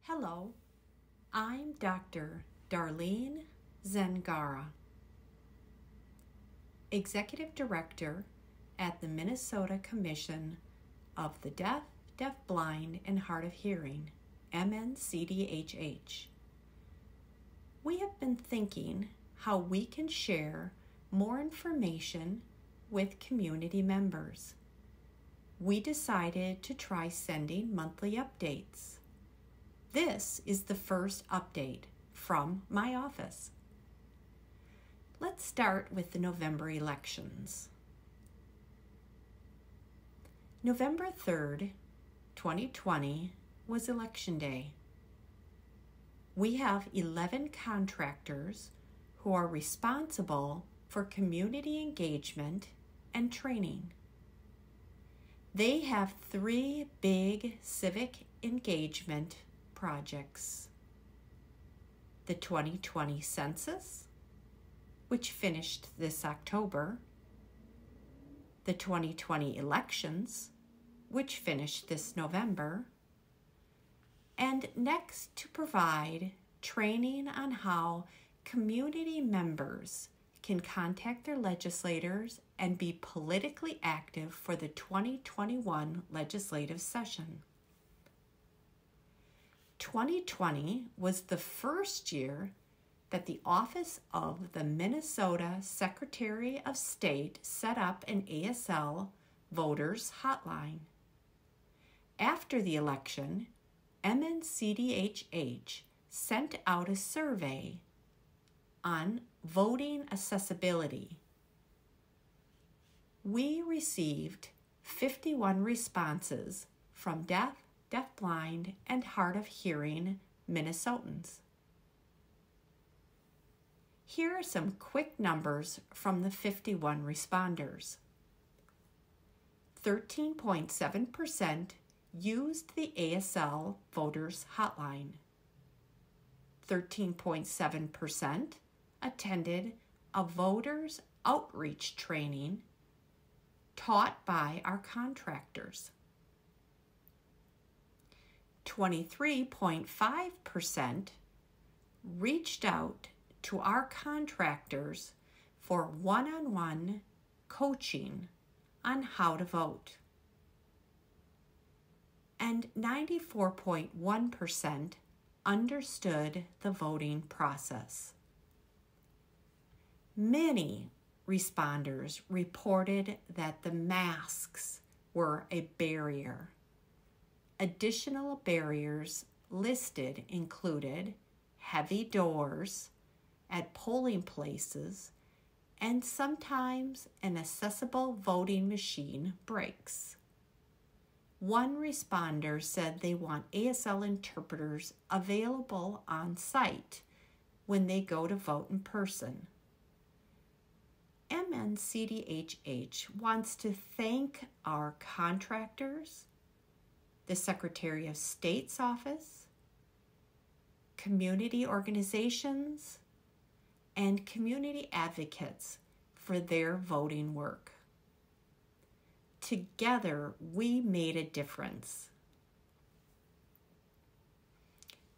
Hello, I'm Dr. Darlene Zangara, Executive Director at the Minnesota Commission of the Deaf, DeafBlind, and Hard of Hearing, MNCDHH. We have been thinking how we can share more information with community members. We decided to try sending monthly updates. This is the first update from my office. Let's start with the November elections. November 3rd, 2020 was Election Day. We have 11 contractors who are responsible for community engagement and training. They have 3 big civic engagement projects: the 2020 Census, which finished this October, the 2020 elections, which finished this November, and next to provide training on how community members can contact their legislators and be politically active for the 2021 legislative session. 2020 was the first year that the Office of the Minnesota Secretary of State set up an ASL voters hotline. After the election, MNCDHH sent out a survey on voting accessibility. We received 51 responses from deaf, deafblind, and hard of hearing Minnesotans. Here are some quick numbers from the 51 responders. 13.7% used the ASL voters hotline. 13.7% attended a voters outreach training taught by our contractors. 23.5% reached out to our contractors for one-on-one coaching on how to vote. And 94.1% understood the voting process. Many responders reported that the masks were a barrier. Additional barriers listed included heavy doors at polling places, and sometimes an accessible voting machine breaks. One responder said they want ASL interpreters available on site when they go to vote in person. MNCDHH wants to thank our contractors, the Secretary of State's office, community organizations, and community advocates for their voting work. Together, we made a difference.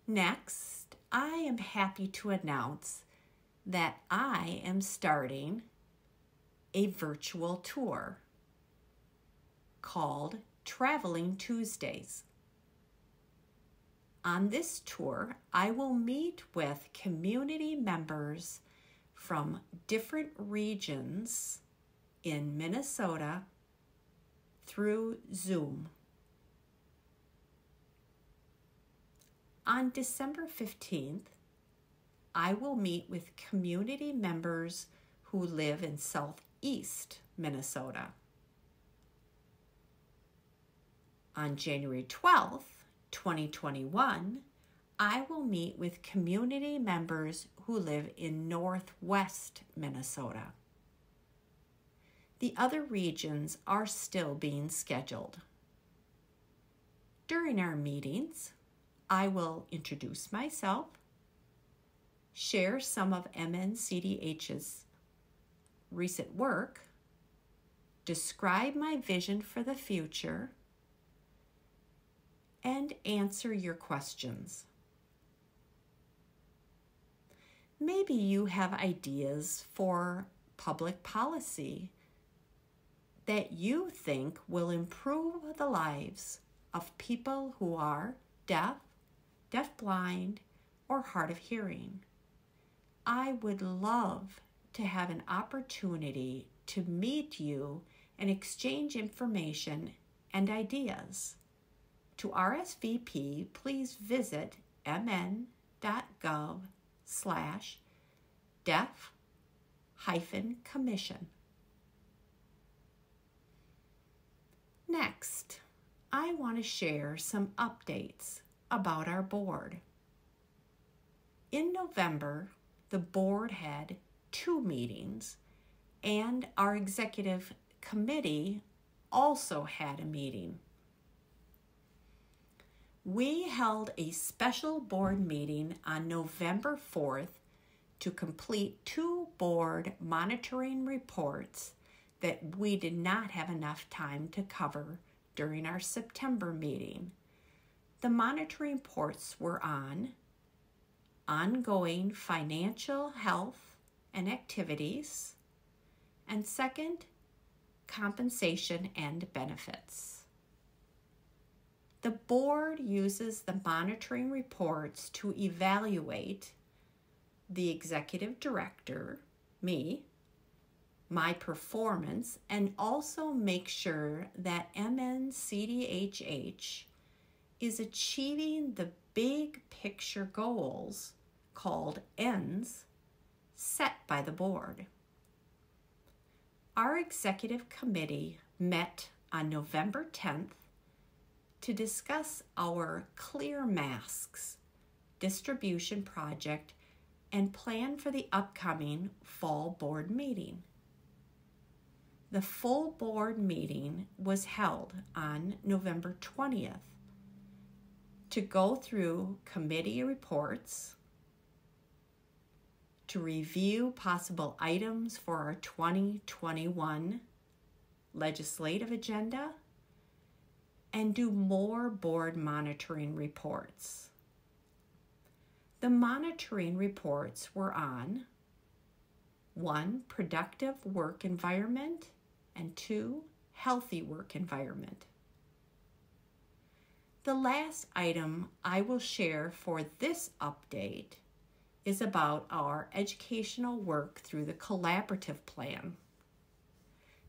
Next, I am happy to announce that I am starting a virtual tour called Traveling Tuesdays. On this tour, I will meet with community members from different regions in Minnesota through Zoom. On December 15th, I will meet with community members who live in southeast Minnesota. On January 12th, 2021, I will meet with community members who live in northwest Minnesota. The other regions are still being scheduled. During our meetings, I will introduce myself, share some of MNCDH's recent work, describe my vision for the future, and answer your questions. Maybe you have ideas for public policy that you think will improve the lives of people who are deaf, deafblind, or hard of hearing. I would love to have an opportunity to meet you and exchange information and ideas. To RSVP, please visit mn.gov/deaf-commission. Next, I want to share some updates about our board. In November, the board had 2 meetings, and our executive committee also had a meeting. We held a special board meeting on November 4th to complete 2 board monitoring reports that we did not have enough time to cover during our September meeting. The monitoring reports were on ongoing financial health and activities, and second, compensation and benefits. The board uses the monitoring reports to evaluate the executive director, me, my performance, and also make sure that MNCDHH is achieving the big picture goals called ends set by the board. Our executive committee met on November 10th to discuss our clear masks distribution project and plan for the upcoming fall board meeting. The full board meeting was held on November 20th to go through committee reports, to review possible items for our 2021 legislative agenda, and do more board monitoring reports. The monitoring reports were on 1, productive work environment, and 2, healthy work environment. The last item I will share for this update is about our educational work through the collaborative plan.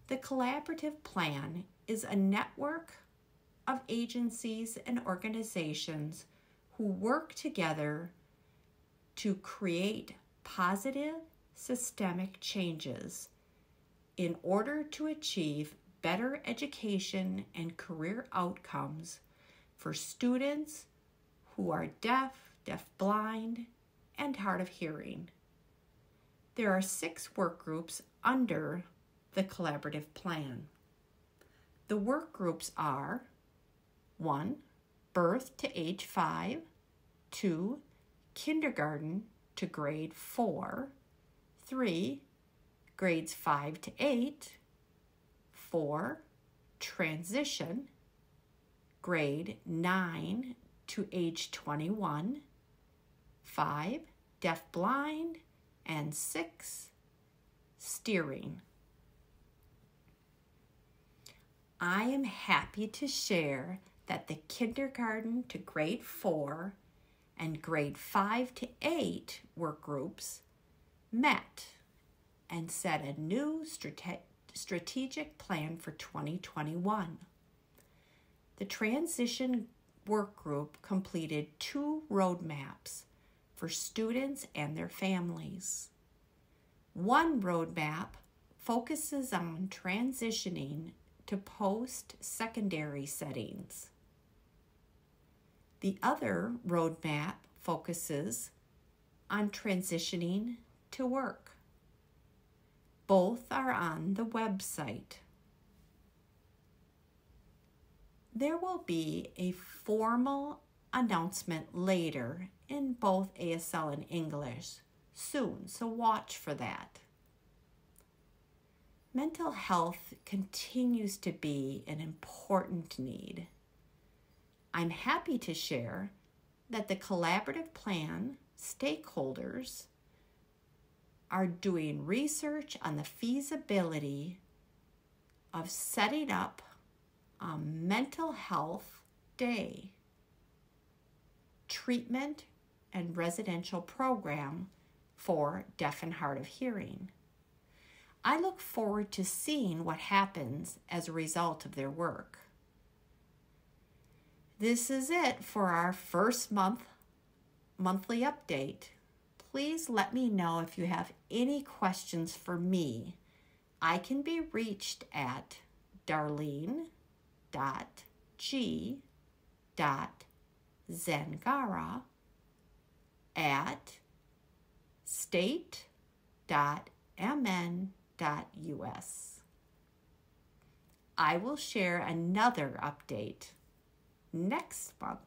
The collaborative plan is a network of agencies and organizations who work together to create positive systemic changes in order to achieve better education and career outcomes for students who are deaf, deafblind, and hard of hearing. There are 6 work groups under the collaborative plan. The work groups are 1, birth to age 5, 2, kindergarten to grade 4, 3, grades 5 to 8, 4, transition, grade 9 to age 21, 5, deafblind, and 6, steering. I am happy to share that the kindergarten to grade 4 and grade 5 to 8 work groups met and set a new strategic plan for 2021. The transition work group completed 2 roadmaps for students and their families. One roadmap focuses on transitioning to post-secondary settings. The other roadmap focuses on transitioning to work. Both are on the website. There will be a formal announcement later in both ASL and English soon, so watch for that. Mental health continues to be an important need. I'm happy to share that the collaborative plan stakeholders are doing research on the feasibility of setting up a mental health day, treatment, and residential program for deaf and hard of hearing. I look forward to seeing what happens as a result of their work. This is it for our first monthly update. Please let me know if you have any questions for me. I can be reached at darlene.g.zangara@state.mn.us. I will share another update next month.